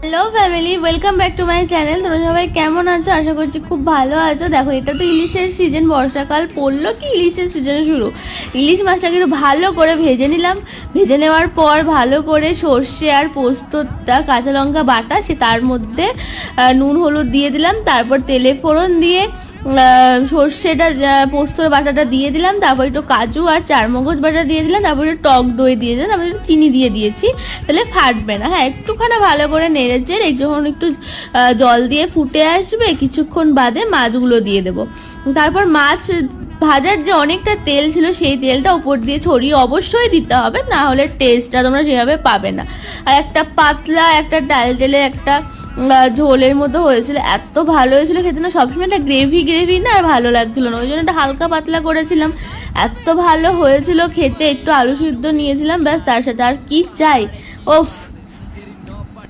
Hello family, welcome back to my channel. তোমরা সবাই কেমন আছো? আশা করছি খুব ভালো আছো। দেখো, এটা তো ইলিশের সিজন, বর্ষাকাল পড়লো কি ইলিশের সিজন শুরু। ইলিশ মাছটাকে একটু ভালো করে ভেজে নিলাম। ভেজে নেওয়ার পর ভালো করে সর্ষে আর পোস্তটা, কাঁচা লঙ্কা বাটা, সে তার মধ্যে নুন হলুদ দিয়ে দিলাম। তারপর তেলে ফোড়ন দিয়ে সর্ষেটা, পোস্তর বাটাটা দিয়ে দিলাম। তারপর একটু কাজু আর চারমগজ বাটা দিয়ে দিলাম। তারপর একটু টক দই দিয়ে দিলাম। তারপর একটু চিনি দিয়ে দিয়েছি, তাহলে ফাটবে না। হ্যাঁ, একটুখানি ভালো করে নেড়েছে, যখন একটু জল দিয়ে ফুটে আসবে কিছুক্ষণ বাদে মাছগুলো দিয়ে দেবো। তারপর মাছ ভাজার যে অনেকটা তেল ছিল সেই তেলটা উপর দিয়ে ছড়িয়ে অবশ্যই দিতে হবে, না হলে টেস্টটা তোমরা সেভাবে পাবে না। আর একটা পাতলা, একটা টালটেলে, একটা ঝোলের মতো হয়েছিল, এত ভালো হয়েছিল খেতে না। সবসময় একটা গ্রেভি গ্রেভি না, আর ভালো লাগছিল না, ওই জন্য একটা হালকা পাতলা করেছিলাম। এত ভালো হয়েছিল খেতে। একটু আলু সিদ্ধ নিয়েছিলাম, ব্যাস, তার সাথে আর কি চাই। ওফ,